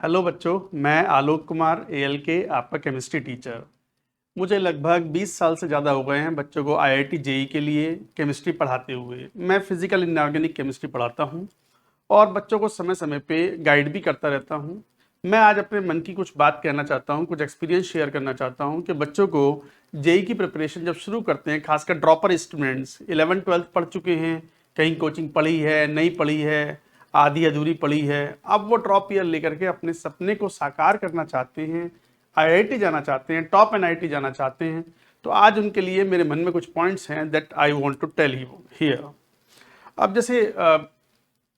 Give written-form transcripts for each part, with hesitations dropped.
Hello बच्चों, मैं Alok Kumar AL के आपका केमिस्ट्री टीचर। मुझे लगभग 20 साल से ज़्यादा हो गए हैं बच्चों को आईआईटी जेई के लिए केमिस्ट्री पढ़ाते हुए। मैं फिजिकल इनऑर्गेनिक केमिस्ट्री पढ़ाता हूं और बच्चों को समय समय पे गाइड भी करता रहता हूं। मैं आज अपने मन की कुछ बात कहना चाहता हूं, कुछ एक्सपीरियंस शेयर करना चाहता हूं कि बच्चों को जेई की प्रिपरेशन जब शुरू करते हैं, खासकर ड्रॉपर स्टूडेंट्स 11th-12th पढ़ चुके हैं, कहीं कोचिंग पढ़ी है, नहीं पढ़ी है, आधी अधूरी पड़ी है, अब वो ड्रॉप ईयर लेकर के अपने सपने को साकार करना चाहते हैं, आईआईटी जाना चाहते हैं, टॉप एनआईटी जाना चाहते हैं। तो आज उनके लिए मेरे मन में कुछ पॉइंट्स हैं that I want to tell you here. अब जैसे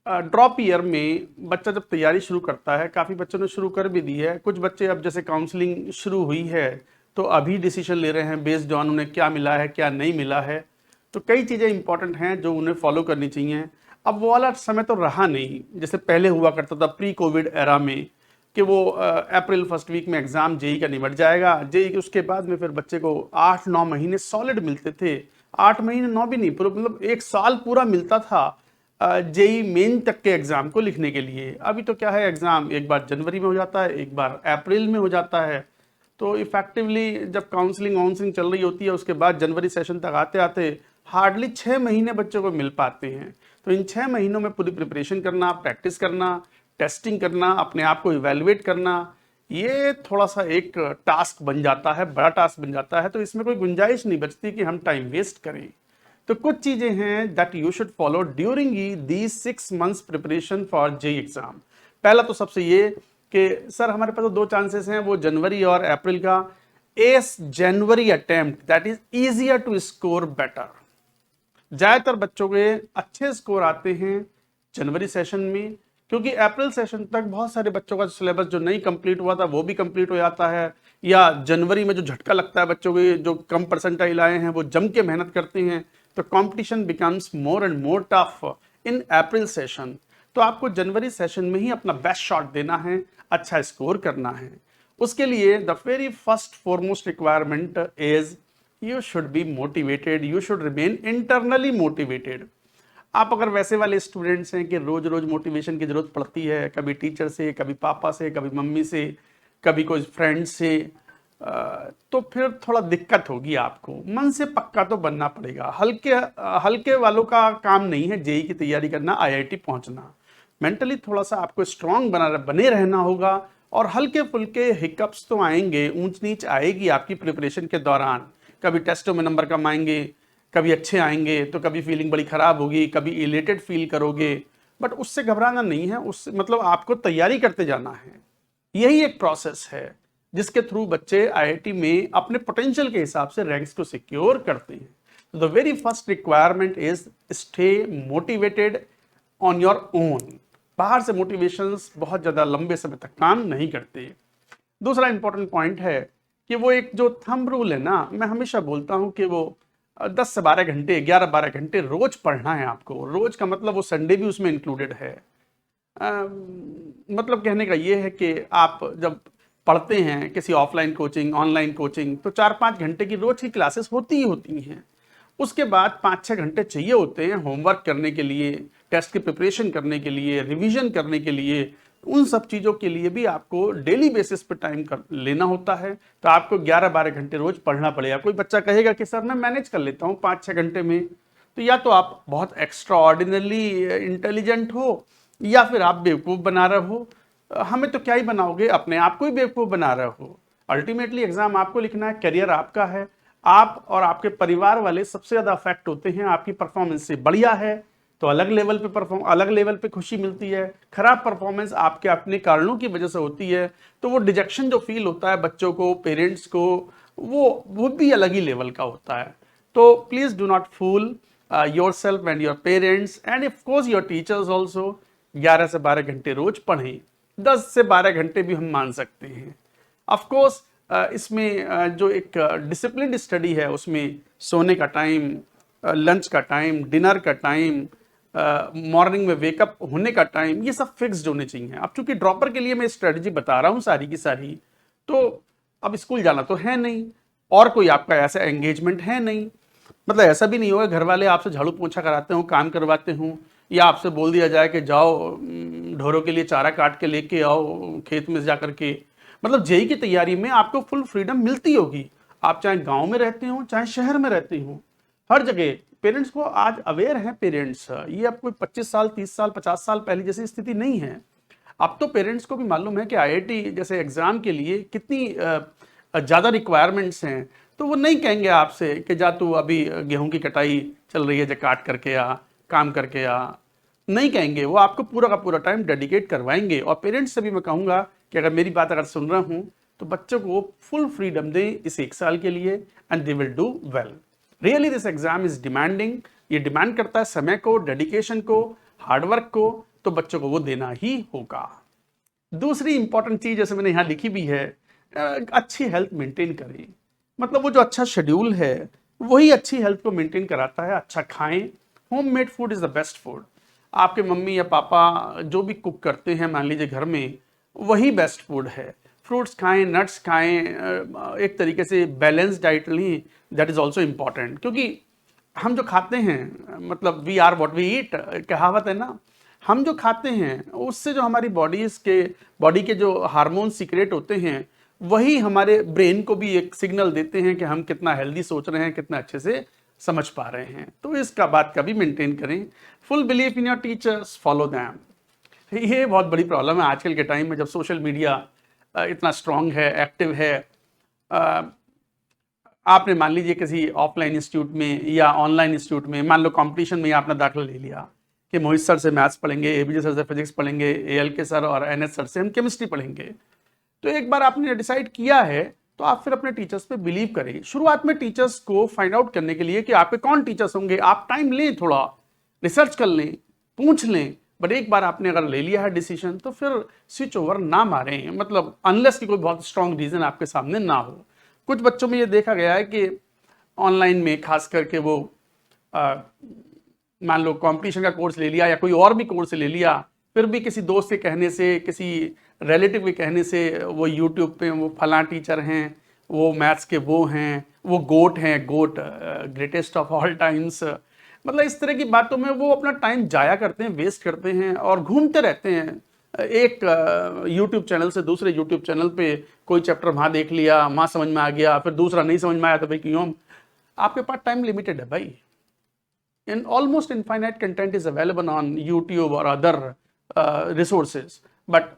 ड्रॉप ईयर में बच्चा जब तैयारी शुरू करता है, काफ़ी बच्चों ने शुरू कर भी दी है, कुछ बच्चे अब जैसे काउंसलिंग शुरू हुई है तो अभी डिसीजन ले रहे हैं बेस्ड ऑन उन्हें क्या मिला है क्या नहीं मिला है। तो कई चीज़ें इंपॉर्टेंट हैं जो उन्हें फॉलो करनी चाहिए। अब वो वाला समय तो रहा नहीं जैसे पहले हुआ करता था प्री कोविड एरा में कि वो अप्रैल फर्स्ट वीक में एग्जाम जेई का निपट जाएगा, जेई के उसके बाद में फिर बच्चे को 8-9 महीने सॉलिड मिलते थे। 8 महीने 9 भी नहीं, पूरा मतलब एक साल पूरा मिलता था जेई मेन तक के एग्जाम को लिखने के लिए। अभी तो क्या है, एग्जाम एक बार जनवरी में हो जाता है, एक बार अप्रैल में हो जाता है। तो इफेक्टिवली जब काउंसलिंग वाउंसलिंग चल रही होती है उसके बाद जनवरी सेशन तक आते आते हार्डली 6 महीने बच्चों को मिल पाते हैं। तो इन 6 महीनों में पूरी प्रिपरेशन करना, प्रैक्टिस करना, टेस्टिंग करना, अपने आप को इवेलुएट करना, ये थोड़ा सा एक टास्क बन जाता है, बड़ा टास्क बन जाता है। तो इसमें कोई गुंजाइश नहीं बचती कि हम टाइम वेस्ट करें। तो कुछ चीजें हैं that you should follow during these 6 months preparation for JEE exam. पहला तो सबसे ये कि सर हमारे पास तो 2 चांसेस हैं, वो जनवरी और अप्रैल का। As January attempt that is easier to score better. ज्यादातर बच्चों के अच्छे स्कोर आते हैं जनवरी सेशन में, क्योंकि अप्रैल सेशन तक बहुत सारे बच्चों का सिलेबस जो नहीं कंप्लीट हुआ था वो भी कंप्लीट हो जाता है, या जनवरी में जो झटका लगता है बच्चों के जो कम परसेंटाइल आए हैं वो जम के मेहनत करते हैं। तो competition becomes more and more tough in April session. तो आपको जनवरी सेशन में ही अपना बेस्ट शॉट देना है, अच्छा स्कोर करना है। उसके लिए the very first foremost requirement is you should be motivated, you should remain internally motivated. आप अगर वैसे वाले स्टूडेंट्स हैं कि रोज रोज मोटिवेशन की जरूरत पड़ती है, कभी टीचर से, कभी पापा से, कभी मम्मी से, कभी कोई फ्रेंड से, तो फिर थोड़ा दिक्कत होगी। आपको मन से पक्का तो बनना पड़ेगा। हल्के वालों का काम नहीं है जेई की तैयारी करना, आईआईटी पहुंचना। मेंटली थोड़ा सा आपको स्ट्रांग बने रहना होगा, और हल्के फुल्के हिकअप्स तो आएंगे, ऊंच नीच आएगी आपकी प्रिपरेशन के दौरान। कभी टेस्टों में नंबर कम आएंगे, कभी अच्छे आएंगे, तो कभी फीलिंग बड़ी खराब होगी, कभी इलेटेड फील करोगे। बट उससे घबराना नहीं है, उससे मतलब आपको तैयारी करते जाना है। यही एक प्रोसेस है जिसके थ्रू बच्चे आईआईटी में अपने पोटेंशियल के हिसाब से रैंक्स को सिक्योर करते हैं। The very first requirement is stay motivated on your own. बाहर से मोटिवेशंस बहुत ज्यादा लंबे समय तक काम नहीं करते। दूसरा इंपॉर्टेंट पॉइंट है कि वो एक जो थंब रूल है ना, मैं हमेशा बोलता हूं कि वो 10 से 12 घंटे, 11-12 घंटे रोज पढ़ना है आपको। रोज का मतलब वो संडे भी उसमें इंक्लूडेड है। मतलब कहने का ये है कि आप जब पढ़ते हैं किसी ऑफलाइन कोचिंग, ऑनलाइन कोचिंग, तो 4-5 घंटे की रोज की क्लासेस होती ही होती हैं। उसके बाद 5-6 घंटे चाहिए होते हैं होमवर्क करने के लिए, टेस्ट की प्रिपरेशन करने के लिए, रिवीजन करने के लिए। उन सब चीज़ों के लिए भी आपको डेली बेसिस पे टाइम लेना होता है। तो आपको 11-12 घंटे रोज पढ़ना पड़ेगा। कोई बच्चा कहेगा कि सर मैं मैनेज कर लेता हूँ 5-6 घंटे में, तो या तो आप बहुत एक्स्ट्रा ऑर्डिनरी इंटेलिजेंट हो, या फिर आप बेवकूफ़ बना रहे हो। हमें तो क्या ही बनाओगे, अपने आप को ही बेवकूफ़ बना रहे हो। अल्टीमेटली एग्जाम आपको लिखना है, करियर आपका है। आप और आपके परिवार वाले सबसे ज़्यादा अफेक्ट होते हैं आपकी परफॉर्मेंस से। बढ़िया है तो अलग लेवल पे खुशी मिलती है। खराब परफॉर्मेंस आपके अपने कारणों की वजह से होती है, तो वो डिजेक्शन जो फील होता है बच्चों को, पेरेंट्स को, वो भी अलग ही लेवल का होता है। तो please do not fool yourself and your parents and of course your teachers also. 11 से 12 घंटे रोज पढ़ें, 10 से 12 घंटे भी हम मान सकते हैं। ऑफ कोर्स इसमें जो एक डिसिप्लिन स्टडी है उसमें सोने का टाइम, लंच का टाइम, डिनर का टाइम, मॉर्निंग में वेकअप होने का टाइम, ये सब फिक्स्ड होने चाहिए। अब चूंकि ड्रॉपर के लिए मैं स्ट्रेटजी बता रहा हूँ सारी की सारी, तो अब स्कूल जाना तो है नहीं और कोई आपका ऐसा एंगेजमेंट है नहीं। मतलब ऐसा भी नहीं होगा घर वाले आपसे झाड़ू पोछा कराते हो, काम करवाते हो, या आपसे बोल दिया जाए कि जाओ ढोरों के लिए चारा काट के लेके आओ खेत में जा करके। मतलब जेई की तैयारी में आपको फुल फ्रीडम मिलती होगी, आप चाहे गांव में रहते हो चाहे शहर में रहते हो, हर जगह पेरेंट्स को आज अवेयर हैं। पेरेंट्स ये अब कोई 25 साल 30 साल 50 साल पहले जैसी स्थिति नहीं है। अब तो पेरेंट्स को भी मालूम है कि आईआईटी जैसे एग्जाम के लिए कितनी ज़्यादा रिक्वायरमेंट्स हैं। तो वो नहीं कहेंगे आपसे कि जा तू अभी गेहूं की कटाई चल रही है जा काट करके आ, काम करके आ, नहीं कहेंगे। वो आपको पूरा का पूरा टाइम डेडिकेट करवाएंगे। और पेरेंट्स से भी मैं कहूँगा कि अगर मेरी बात अगर सुन रहा हूँ तो बच्चों को फुल फ्रीडम दें इस 1 साल के लिए, and they will do well. Really this exam is demanding, ये डिमांड करता है समय को, डेडिकेशन को, हार्डवर्क को, तो बच्चों को वो देना ही होगा। दूसरी इंपॉर्टेंट चीज जैसे मैंने यहाँ लिखी भी है, अच्छी हेल्थ मेंटेन करें। मतलब वो जो अच्छा शेड्यूल है वही अच्छी हेल्थ को मेंटेन कराता है। अच्छा खाएं, homemade food is the best food. आपके मम्मी या पापा जो भी कुक करते हैं मान लीजिए घर में, वही बेस्ट फूड है। फ्रूट्स खाएं, नट्स खाएं, एक तरीके से बैलेंस डाइट लें, दैट इज ऑल्सो इम्पॉर्टेंट। क्योंकि हम जो खाते हैं, मतलब we are what we eat, कहावत है ना, हम जो खाते हैं उससे जो हमारी बॉडी के जो हार्मोन सीक्रेट होते हैं वही हमारे ब्रेन को भी एक सिग्नल देते हैं कि हम कितना हेल्दी सोच रहे हैं, कितना अच्छे से समझ पा रहे हैं। तो इसका बात का भी मेंटेन करें। Full believe in your teachers, follow them. ये बहुत बड़ी प्रॉब्लम है आजकल के टाइम में, जब सोशल मीडिया इतना स्ट्रांग है, एक्टिव है। आपने मान लीजिए किसी ऑफलाइन इंस्टीट्यूट में या ऑनलाइन इंस्टीट्यूट में, मान लो कंपटीशन में आपने दाखिला ले लिया कि मोहित सर से मैथ्स पढ़ेंगे, एबीजे सर से फिजिक्स पढ़ेंगे, एएलके सर और एनएस सर से हम केमिस्ट्री पढ़ेंगे। तो एक बार आपने डिसाइड किया है तो आप फिर अपने टीचर्स पे बिलीव करें। शुरुआत में टीचर्स को फाइंड आउट करने के लिए कि आपके कौन टीचर्स होंगे, आप टाइम लें, थोड़ा रिसर्च कर लें, पूछ लें। बट एक बार आपने अगर ले लिया है डिसीजन तो फिर स्विच ओवर ना मारें, मतलब अनलेस कि कोई बहुत स्ट्रांग रीजन आपके सामने ना हो। कुछ बच्चों में ये देखा गया है कि ऑनलाइन में खास करके वो मान लो कंपटीशन का कोर्स ले लिया या कोई और भी कोर्स ले लिया, फिर भी किसी दोस्त के कहने से, किसी रिलेटिव के कहने से वो यूट्यूब पे वो फलां टीचर हैं, वो मैथ्स के वो हैं, वो गोट हैं, गोट ग्रेटेस्ट ऑफ ऑल टाइम्स, मतलब इस तरह की बातों में वो अपना टाइम जाया करते हैं, वेस्ट करते हैं और घूमते रहते हैं। एक यूट्यूब चैनल से दूसरे यूट्यूब चैनल पे कोई चैप्टर वहाँ देख लिया, वहाँ समझ में आ गया, फिर दूसरा नहीं समझ में आया तो भाई क्यों? आपके पास टाइम लिमिटेड है भाई। and almost infinite content is available on YouTube or other resources, but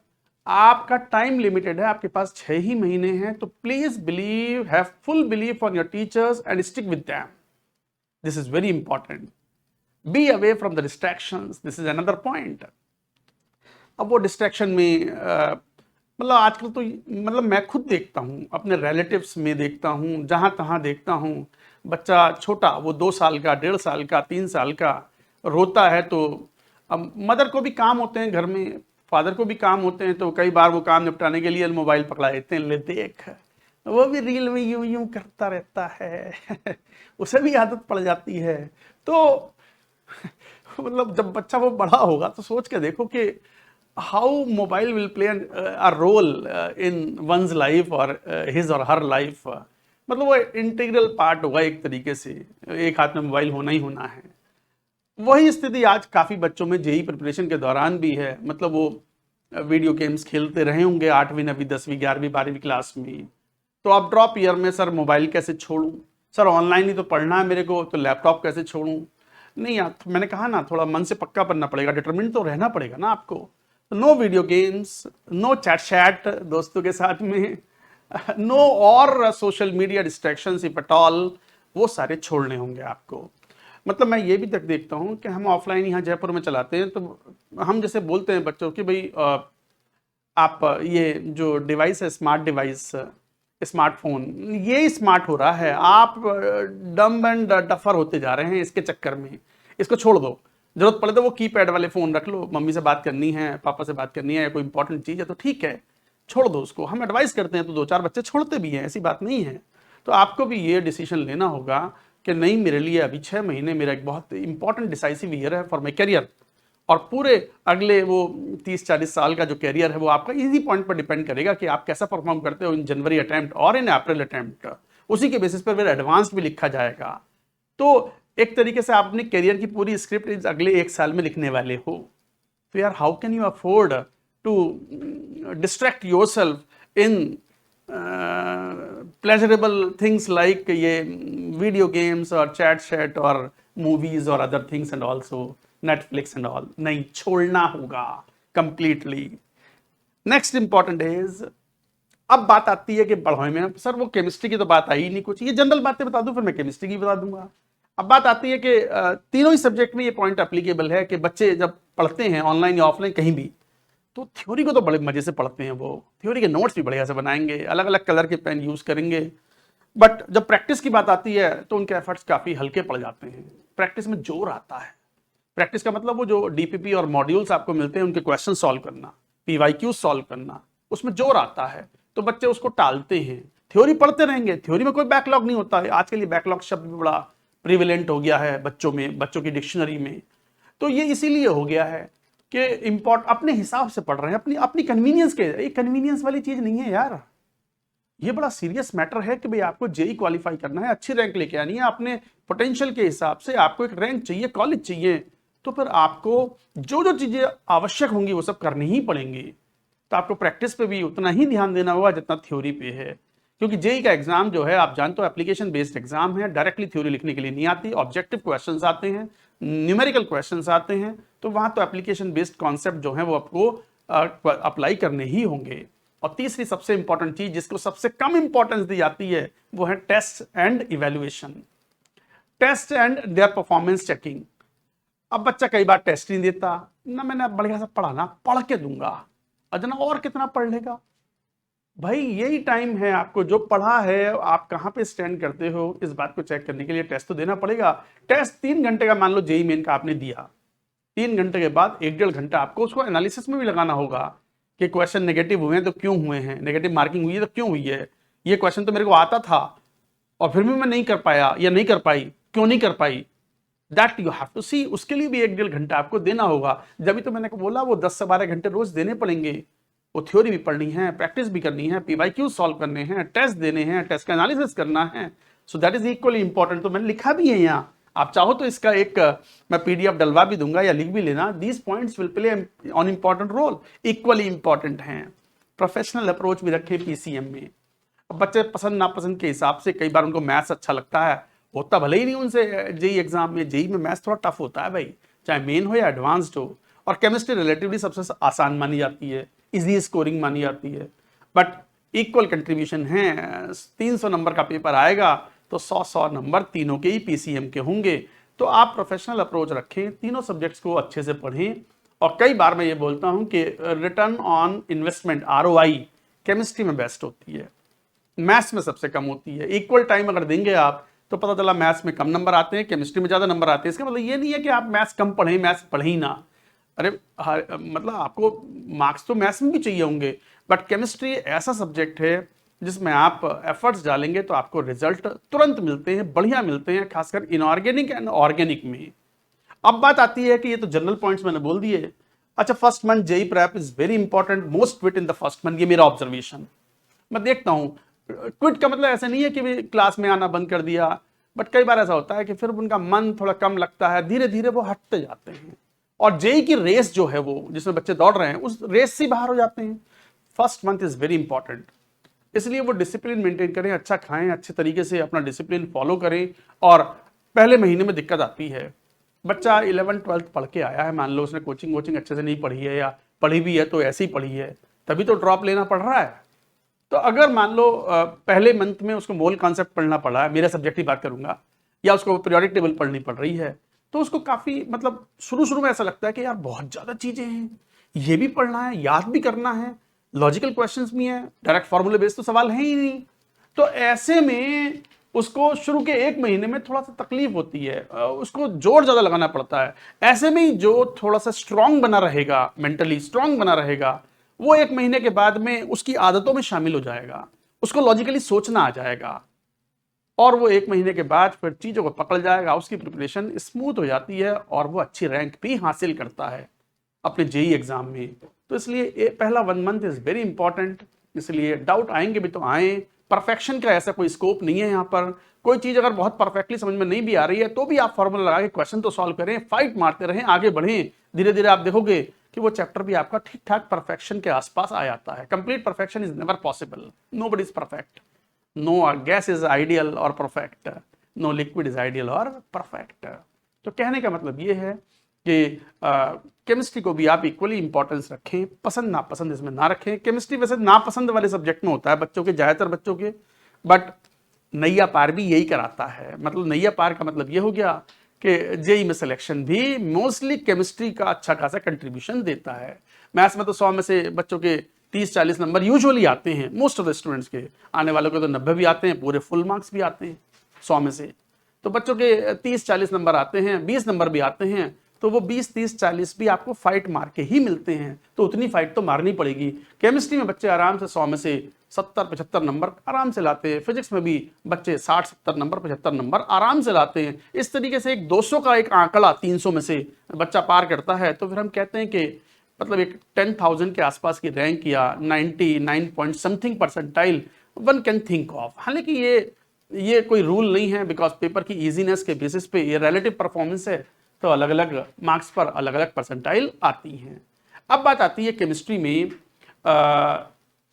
आपका टाइम लिमिटेड है, आपके पास 6 ही महीने हैं। तो please believe, have full believe on your teachers and stick with them. This is very important. Be away from the distractions, this is another point. अब वो distraction में मतलब आजकल तो मतलब मैं खुद देखता हूँ, अपने रिलेटिव्स में देखता हूँ, जहाँ तहाँ देखता हूँ, बच्चा छोटा, वो 2 साल का, 1.5 साल का, 3 साल का रोता है तो अब मदर को भी काम होते हैं घर में, फादर को भी काम होते हैं, तो कई बार वो काम निपटाने के लिए मोबाइल पकड़ा देते हैं, ले देख, वो भी रील में यूं यूं करता रहता है उसे भी आदत पड़ जाती है। तो मतलब जब बच्चा वो बड़ा होगा तो सोच के देखो कि how mobile will play a role in one's life और हिज और हर लाइफ। मतलब वो इंटीग्रल पार्ट होगा एक तरीके से, एक हाथ में मोबाइल होना ही होना है। वही स्थिति आज काफ़ी बच्चों में जेई प्रिपरेशन के दौरान भी है। मतलब वो वीडियो गेम्स खेलते रहे होंगे 8वीं 9वीं 10वीं 11वीं 12वीं क्लास में, तो अब ड्रॉप ईयर में सर मोबाइल कैसे छोड़ूं, सर ऑनलाइन ही तो पढ़ना है मेरे को, तो लैपटॉप कैसे छोड़ूं? नहीं यार, मैंने कहा ना, थोड़ा मन से पक्का बनना पड़ेगा, डिटरमिन तो रहना पड़ेगा ना आपको। No video games, no chat दोस्तों के साथ में, नो और social media distractions if at all, वो सारे छोड़ने होंगे आपको। मतलब मैं ये भी तक देखता हूँ कि हम ऑफलाइन यहाँ जयपुर में चलाते हैं, तो हम जैसे बोलते हैं बच्चों कि भाई आप ये जो डिवाइस है, स्मार्ट डिवाइस, स्मार्टफोन, ये स्मार्ट हो रहा है, आप डम एंड डफर होते जा रहे हैं इसके चक्कर में, इसको छोड़ दो। जरूरत पड़े तो वो कीपैड वाले फ़ोन रख लो, मम्मी से बात करनी है, पापा से बात करनी है, या कोई इंपॉर्टेंट चीज़ है तो ठीक है, छोड़ दो उसको। हम एडवाइस करते हैं तो 2-4 बच्चे छोड़ते भी हैं, ऐसी बात नहीं है। तो आपको भी ये डिसीजन लेना होगा कि नहीं, मेरे लिए अभी 6 महीने मेरा एक बहुत इंपॉर्टेंट डिसाइसिव ईयर है फॉर माई करियर, और पूरे अगले वो 30-40 साल का जो करियर है वो आपका इजी पॉइंट पर डिपेंड करेगा कि आप कैसा परफॉर्म करते हो इन जनवरी अटैम्प्ट और इन अप्रैल अटैम्प्ट। उसी के बेसिस पर फिर एडवांस भी लिखा जाएगा। तो एक तरीके से आप अपने करियर की पूरी स्क्रिप्ट अगले 1 साल में लिखने वाले हो, तो यार how can you afford to distract yourself in pleasurable things like ये वीडियो गेम्स और चैट और मूवीज और other things and also Netflix and all. नहीं, छोड़ना होगा कंप्लीटली। नेक्स्ट इंपॉर्टेंट इज, अब बात आती है कि पढ़ाई में सर वो केमिस्ट्री की तो बात आई ही नहीं, कुछ ये जनरल बातें बता दूं फिर मैं केमिस्ट्री की बता दूंगा। अब बात आती है कि तीनों ही सब्जेक्ट में ये पॉइंट एप्लीकेबल है कि बच्चे जब पढ़ते हैं ऑनलाइन या ऑफलाइन कहीं भी, तो थ्योरी को तो बड़े मजे से पढ़ते हैं, वो थ्योरी के नोट्स भी बढ़िया से बनाएंगे, अलग अलग कलर के पेन यूज करेंगे, बट जब प्रैक्टिस की बात आती है तो उनके एफर्ट्स काफी हल्के पड़ जाते हैं। प्रैक्टिस में जोर आता है। प्रैक्टिस का मतलब वो जो डीपीपी और मॉड्यूल्स आपको मिलते हैं उनके क्वेश्चन सॉल्व करना, पीवाईक्यू सॉल्व करना, उसमें जोर आता है, तो बच्चे उसको टालते हैं। थ्योरी पढ़ते रहेंगे, थ्योरी में कोई बैकलॉग नहीं होता है। आज के लिए बैकलॉग शब्द भी बड़ा प्रिविलेंट हो गया है बच्चों में, बच्चों की डिक्शनरी में। तो ये इसीलिए हो गया है कि अपने हिसाब से पढ़ रहे हैं, अपनी अपनी कन्वीनियंस के। ये कन्वीनियंस वाली चीज नहीं है यार, ये बड़ा सीरियस मैटर है कि भाई आपको जेई क्वालिफाई करना है, अच्छी रैंक लेके आनी है, अपने पोटेंशियल के हिसाब से आपको एक रैंक चाहिए, कॉलेज चाहिए, तो फिर आपको जो जो चीजें आवश्यक होंगी वो सब करनी ही पड़ेंगी। तो आपको प्रैक्टिस पे भी उतना ही ध्यान देना होगा जितना थ्योरी पे है, क्योंकि जेई का एग्जाम जो है आप जानते हो एप्लीकेशन बेस्ड एग्जाम है, डायरेक्टली थ्योरी लिखने के लिए नहीं आती, ऑब्जेक्टिव क्वेश्चंस आते हैं, न्यूमेरिकल क्वेश्चंस आते हैं, तो वहां तो एप्लीकेशन बेस्ड कॉन्सेप्ट जो है वो आपको अप्लाई करने ही होंगे। और तीसरी सबसे इंपॉर्टेंट चीज जिसको सबसे कम इंपॉर्टेंस दी जाती है वो है test and evaluation, test and their performance checking. अब बच्चा कई बार टेस्ट नहीं देता ना, मैंने बढ़िया से पढ़ा ना, पढ़ के दूंगा, अजना और कितना पढ़ लेगा। भाई यही टाइम है, आपको जो पढ़ा है आप कहां पे स्टैंड करते हो इस बात को चेक करने के लिए टेस्ट तो देना पड़ेगा। टेस्ट 3 घंटे का मान लो जेई मेन का आपने दिया, 3 घंटे के बाद 1-1.5 घंटा आपको उसको एनालिसिस में भी लगाना होगा कि क्वेश्चन नेगेटिव हुए हैं तो क्यों हुए हैं, नेगेटिव मार्किंग हुई है तो क्यों हुई है, ये क्वेश्चन तो मेरे को आता था और फिर भी मैं नहीं कर पाया या नहीं कर पाई, क्यों नहीं कर पाई, दैट यू हैव टू सी। उसके लिए भी 1-1.5 घंटा आपको देना होगा। जब भी तो मैंने बोला वो 10 से 12 घंटे रोज देने पड़ेंगे। वो थ्योरी भी पढ़नी है, प्रैक्टिस भी करनी है, पीवाईक्यू सॉल्व करने हैं, टेस्ट देने हैं, टेस्ट का एनालिसिस करना है। So that is equally important. तो मैंने लिखा भी है यहाँ, आप चाहो तो इसका एक मैं पीडीएफ डलवा भी दूंगा या लिख भी लेना। These points will play on important role, equally important हैं। प्रोफेशनल अप्रोच भी रखे पीसीएम में। अब बच्चे पसंद नापसंद के हिसाब से कई बार उनको मैथ्स अच्छा लगता है, होता भले ही नहीं उनसे जेई एग्जाम में। जेई में मैथ्स थोड़ा टफ होता है भाई, चाहे मेन हो या एडवांस्ड हो। और केमिस्ट्री रिलेटिवली सबसे आसान मानी जाती है, इजी स्कोरिंग मानी जाती है, बट इक्वल कंट्रीब्यूशन है। 300 नंबर का पेपर आएगा तो 100 नंबर तीनों के ही पीसीएम के होंगे। तो आप प्रोफेशनल अप्रोच रखें, तीनों सब्जेक्ट्स को अच्छे से पढ़ें। और कई बार मैं ये बोलता हूं कि return on investment ROI chemistry में बेस्ट होती है, मैथ्स में सबसे कम होती है। इक्वल टाइम अगर देंगे आप तो पता चला मैथ्स में कम नंबर आते हैं, केमिस्ट्री में ज्यादा नंबर आते हैं। इसका मतलब ये नहीं है कि आप मैथ्स कम पढ़ें, मैथ्स पढ़े ही ना। अरे मतलब आपको मार्क्स तो मैथ्स में भी चाहिए होंगे, बट केमिस्ट्री ऐसा सब्जेक्ट है जिसमें आप एफर्ट्स डालेंगे तो आपको रिजल्ट तुरंत मिलते हैं, बढ़िया मिलते हैं, खासकर इनऑर्गेनिक एंड ऑर्गेनिक में। अब बात आती है कि ये तो जनरल पॉइंट्स मैंने बोल दिए। अच्छा, first month JEE prep is very important, most quit in the first month, ये मेरा ऑब्जर्वेशन। मैं देखता हूं क्विट का मतलब ऐसा नहीं है कि क्लास में आना बंद कर दिया, बट कई बार ऐसा होता है कि फिर उनका मन थोड़ा कम लगता है, धीरे धीरे वो हटते जाते हैं और जेई की रेस जो है वो जिसमें बच्चे दौड़ रहे हैं उस रेस से बाहर हो जाते हैं। First month is very important, इसलिए वो डिसिप्लिन मेंटेन करें, अच्छा खाएं, अच्छे तरीके से अपना डिसिप्लिन फॉलो करें। और पहले महीने में दिक्कत आती है, बच्चा 11th-12th पढ़ के आया है, मान लो उसने कोचिंग वोचिंग अच्छे से नहीं पढ़ी है या पढ़ी भी है तो ऐसी ही पढ़ी है, तभी तो ड्रॉप लेना पड़ रहा है। तो अगर मान लो पहले मंथ में उसको मोल कॉन्सेप्ट पढ़ना पड़ा है, मेरे सब्जेक्ट की बात करूंगा, या उसको पीरियोडिक टेबल पढ़नी पड़ रही है, तो उसको काफी मतलब शुरू में ऐसा लगता है कि यार बहुत ज्यादा चीजें हैं, ये भी पढ़ना है, याद भी करना है, लॉजिकल क्वेश्चंस भी हैं, डायरेक्ट फॉर्मूले बेस्ड तो सवाल है ही नहीं। तो ऐसे में उसको शुरू के 1 महीने में थोड़ा सा तकलीफ होती है, उसको जोर ज्यादा लगाना पड़ता है। ऐसे में जो थोड़ा सा स्ट्रांग बना रहेगा, मेंटली स्ट्रांग बना रहेगा, वो 1 महीने के बाद में उसकी आदतों में शामिल हो जाएगा, उसको लॉजिकली सोचना आ जाएगा और वो 1 महीने के बाद फिर चीजों को पकड़ जाएगा, उसकी प्रिपरेशन स्मूथ हो जाती है और वो अच्छी रैंक भी हासिल करता है अपने जेई एग्जाम में। तो इसलिए पहला 1 मंथ इज वेरी इंपॉर्टेंट। इसलिए डाउट आएंगे भी तो आए, परफेक्शन का ऐसा कोई स्कोप नहीं है यहाँ पर। कोई चीज़ अगर बहुत परफेक्टली समझ में नहीं भी आ रही है तो भी आप फॉर्मूला लगा के क्वेश्चन तो सॉल्व करें, फाइट मारते रहें, आगे बढ़ें। धीरे धीरे आप देखोगे कि वो चैप्टर भी आपका ठीक ठाक परफेक्शन के आसपास आ जाता है। Complete perfection is never possible, nobody is perfect, no gas is ideal और perfect, no liquid is ideal और परफेक्ट। तो कहने का मतलब ये है कि केमिस्ट्री को भी आप इक्वली इंपॉर्टेंस रखें, पसंद नापसंद इसमें ना रखें। केमिस्ट्री वैसे नापसंद वाले सब्जेक्ट में होता है बच्चों के, ज़्यादातर बच्चों के, बट नैया पार भी यही कराता है। मतलब नैया पार का मतलब ये हो गया कि जेई में सिलेक्शन भी मोस्टली केमिस्ट्री का अच्छा खासा कंट्रीब्यूशन देता है। मैथ्स में तो 100 में से बच्चों के 30-40 नंबर यूजुअली आते हैं, मोस्ट ऑफ द स्टूडेंट्स के। आने वालों के तो 90 भी आते हैं, पूरे फुल मार्क्स भी आते हैं 100 में से। तो बच्चों के 30-40 नंबर आते हैं, 20 नंबर भी आते हैं, तो वो 20-30-40 भी आपको फाइट मार के ही मिलते हैं। तो उतनी फाइट तो मारनी पड़ेगी। केमिस्ट्री में बच्चे आराम से 100 में से 70-75 नंबर आराम से लाते हैं। फिजिक्स में भी बच्चे 60-70 नंबर 75 नंबर आराम से लाते हैं। इस तरीके से एक 200 का एक आंकड़ा 300 में से बच्चा पार करता है तो फिर हम कहते हैं कि मतलब एक 10,000 के आसपास की रैंक या 99 point something percentile one can think of. हालांकि ये कोई रूल नहीं है, बिकॉज पेपर की इजीनेस के बेसिस पे ये रिलेटिव परफॉर्मेंस है, तो अलग अलग मार्क्स पर अलग अलग परसेंटाइल आती हैं। अब बात आती है केमिस्ट्री में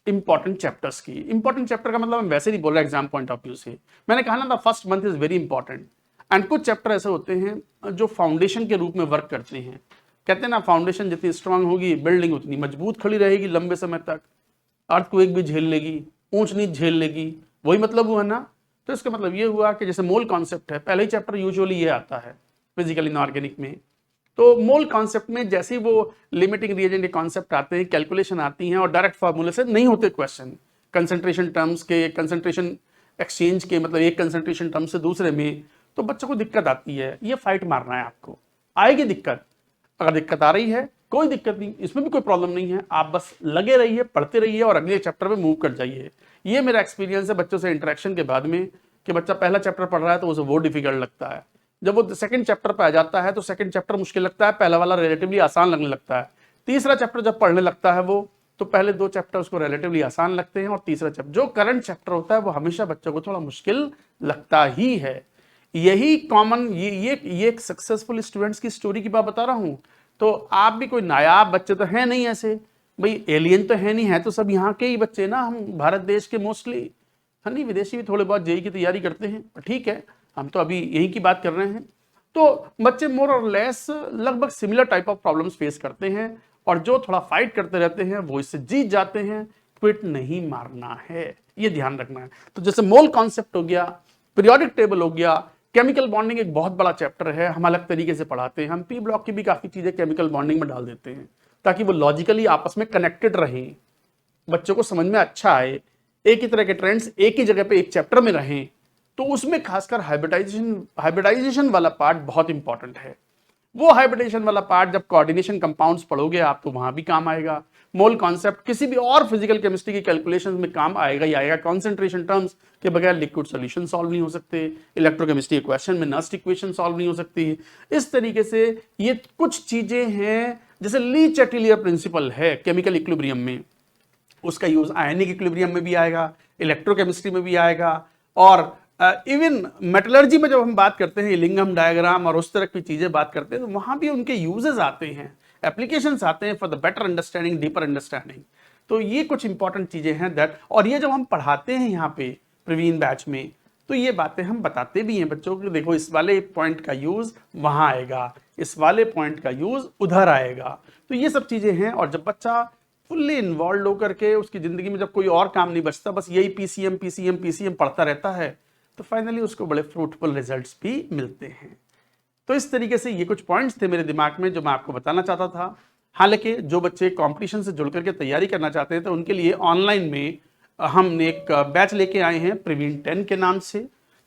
इंपॉर्टेंट चैप्टर्स की। इंपॉर्टेंट चैप्टर का मतलब हम वैसे नहीं बोल रहे एग्जाम पॉइंट ऑफ व्यू से। मैंने कहा ना था first month is very important, and कुछ चैप्टर ऐसे होते हैं जो फाउंडेशन के रूप में वर्क करते हैं। कहते हैं ना, फाउंडेशन जितनी स्ट्रांग होगी बिल्डिंग उतनी मजबूत खड़ी रहेगी लंबे समय तक, अर्थक्वेक भी झेल लेगी, ऊंच नीच झेल लेगी, वही मतलब हुआ ना। तो इसका मतलब ये हुआ कि जैसे मोल कॉन्सेप्ट है, पहले ही चैप्टर यूजुअली ये आता है फिजिकल इनऑर्गेनिक में। तो मोल कॉन्सेप्ट में जैसे ही वो लिमिटिंग रिएजेंट के कॉन्सेप्ट आते हैं, कैलकुलेशन आती हैं, और डायरेक्ट फार्मूले से नहीं होते क्वेश्चन, कंसंट्रेशन टर्म्स के, कंसंट्रेशन एक्सचेंज के, मतलब एक कंसंट्रेशन टर्म से दूसरे में, तो बच्चों को दिक्कत आती है। ये फाइट मारना है आपको, आएगी दिक्कत। अगर दिक्कत आ रही है कोई दिक्कत नहीं, इसमें भी कोई प्रॉब्लम नहीं है, आप बस लगे रहिए, पढ़ते रहिए और अगले चैप्टर में मूव कर जाइए। ये मेरा एक्सपीरियंस है बच्चों से इंटरेक्शन के बाद में, कि बच्चा पहला चैप्टर पढ़ रहा है तो उसे वो डिफिकल्ट लगता है, जब वो सेकंड चैप्टर पे आ जाता है तो सेकंड चैप्टर मुश्किल लगता है, पहला वाला रिलेटिवली आसान लगने लगता है। तीसरा चैप्टर जब पढ़ने लगता है वो, तो पहले 2 चैप्टर उसको रिलेटिवली आसान लगते हैं, और तीसरा चैप्टर जो करंट चैप्टर होता है वो हमेशा बच्चों को थोड़ा मुश्किल लगता ही है। यही कॉमन, ये एक सक्सेसफुल स्टूडेंट्स की स्टोरी की बात बता रहा हूँ। तो आप भी कोई नायाब बच्चे तो हैं नहीं ऐसे, भाई एलियन तो है नहीं, है तो सब यहाँ के ही बच्चे ना, हम भारत देश के मोस्टली। हाँ नहीं, विदेशी भी थोड़े बहुत जेई की तैयारी करते हैं, पर ठीक है, हम तो अभी यहीं की बात कर रहे हैं। तो बच्चे मोर और लेस लगभग similar type of problems face करते हैं, और जो थोड़ा फाइट करते रहते हैं वो इससे जीत जाते हैं। क्विट नहीं मारना है, ये ध्यान रखना है। तो जैसे मोल कॉन्सेप्ट हो गया, पीरियोडिक टेबल हो गया, केमिकल बॉन्डिंग एक बहुत बड़ा चैप्टर है, हम अलग तरीके से पढ़ाते हैं। हम पी ब्लॉक की भी काफी चीजें केमिकल बॉन्डिंग में डाल देते हैं, ताकि वो लॉजिकली आपस में कनेक्टेड रहें, बच्चों को समझ में अच्छा आए, एक ही तरह के ट्रेंड्स एक ही जगह पे एक चैप्टर में रहें। तो उसमें खासकर हाइब्रिडाइजेशन वाला पार्ट बहुत इंपॉर्टेंट है। वो हाइब्रिडेशन वाला पार्ट जब कोऑर्डिनेशन कंपाउंड्स पढ़ोगे आप, तो वहां भी काम आएगा। मोल कॉन्सेप्ट किसी भी और फिजिकल केमिस्ट्री की कैलकुलेशंस में काम आएगा ही आएगा। कॉन्सेंट्रेशन टर्म्स के बगैर लिक्विड सॉल्यूशन सॉल्व नहीं हो सकते, इलेक्ट्रोकेमिस्ट्री इक्वेशन में नस्ट इक्वेशन सॉल्व नहीं हो सकती। इस तरीके से ये कुछ चीजें हैं, जैसे ली चैटिलियर प्रिंसिपल है केमिकल इक्विलिब्रियम में, उसका यूज आयनिक इक्विलिब्रियम में भी आएगा, इलेक्ट्रोकेमिस्ट्री में भी आएगा, और इवन मेटलर्जी में जब हम बात करते हैं लिंगम डायग्राम और उस तरह की चीजें बात करते हैं, तो वहां भी उनके यूजेस आते हैं, एप्लीकेशंस आते हैं for the better understanding, deeper understanding. तो ये कुछ इंपॉर्टेंट चीजें हैं दैट, और ये जब हम पढ़ाते हैं यहाँ पे प्रवीण बैच में, तो ये बातें हम बताते भी हैं बच्चों को, देखो इस वाले पॉइंट का यूज वहां आएगा, इस वाले पॉइंट का यूज उधर आएगा। तो ये सब चीजें हैं, और जब बच्चा फुल्ली इन्वॉल्व होकर के उसकी जिंदगी में जब कोई और काम नहीं बचता, बस यही पीसीएम पीसीएम पीसीएम पढ़ता रहता है, तो फाइनली उसको बड़े फ्रूटफुल रिजल्ट्स भी मिलते हैं। तो इस तरीके से ये कुछ पॉइंट्स थे मेरे दिमाग में जो मैं आपको बताना चाहता था। हालांकि जो बच्चे कंपटीशन से जुड़ करके तैयारी करना चाहते हैं, तो उनके लिए ऑनलाइन में हमने एक बैच लेके आए हैं प्रवीण 10 के नाम से,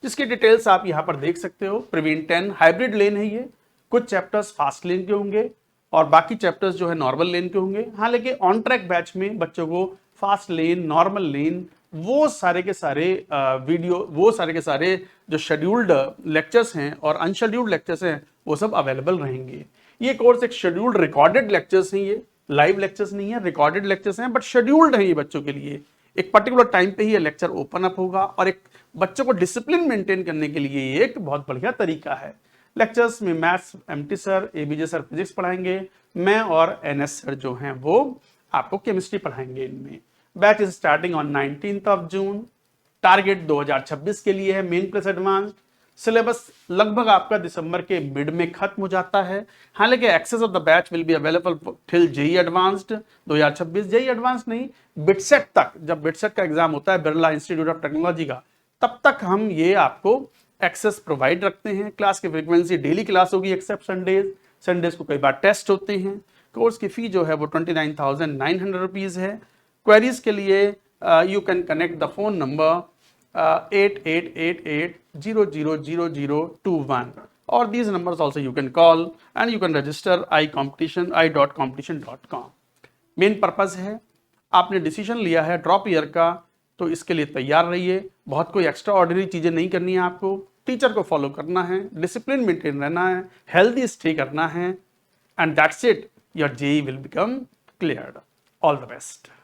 जिसकी डिटेल्स आप यहाँ पर देख सकते हो। प्रवीण 10 हाइब्रिड लेन है ये, कुछ चैप्टर्स फास्ट लेन के होंगे और बाकी चैप्टर्स जो है नॉर्मल लेन के होंगे। हालांकि ऑन ट्रैक बैच में बच्चों को फास्ट लेन, नॉर्मल लेन, वो सारे के सारे वीडियो, वो सारे के सारे जो शेड्यूल्ड लेक्चर्स हैं और अनशेड्यूल्ड लेक्चर्स हैं, वो सब अवेलेबल रहेंगे। ये कोर्स एक शेड्यूल्ड रिकॉर्डेड लेक्चर्स हैं, ये लाइव लेक्चर्स नहीं है, रिकॉर्डेड लेक्चर्स हैं, बट शेड्यूल्ड हैं ये बच्चों के लिए। एक पर्टिकुलर टाइम पे ही ये लेक्चर ओपन अप होगा और एक बच्चों को डिसिप्लिन मेंटेन करने के लिए ये एक बहुत बढ़िया तरीका है। लेक्चर्स में maths MT sir, ABJ sir physics पढ़ाएंगे, मैं और एनएस सर जो हैं वो आपको केमिस्ट्री पढ़ाएंगे। इनमें batch is starting on 19th of June। Target 2026 के लिए है मेन प्लस एडवांस। सिलेबस लगभग आपका दिसंबर के मिड में खत्म हो जाता है। हालांकि access of the batch will be available till JEE advanced 2026। JEE advance नहीं, बिटसेट तक, जब बिटसेट का एग्जाम होता है बिरला इंस्टीट्यूट ऑफ टेक्नोलॉजी का, तब तक हम ये आपको एक्सेस प्रोवाइड रखते हैं। क्लास की फ्रीक्वेंसी डेली क्लास होगी एक्सेप्ट संडेज, संडेज को कई बार टेस्ट होते हैं। कोर्स की फी जो है वो 29,900 रुपीज़ है। क्वेरीज के लिए you can connect the phone number 8888000021 or these numbers also you can call and you can register i.competition.com। Main purpose है, आपने डिसीजन लिया है ड्रॉप ईयर का, तो इसके लिए तैयार रहिए। बहुत कोई एक्स्ट्रा ऑर्डिनरी चीज़ें नहीं करनी है आपको, टीचर को फॉलो करना है, डिसिप्लिन मेंटेन रहना है, हेल्दी स्टे करना है, and that's it, your JEE will become cleared. All the best.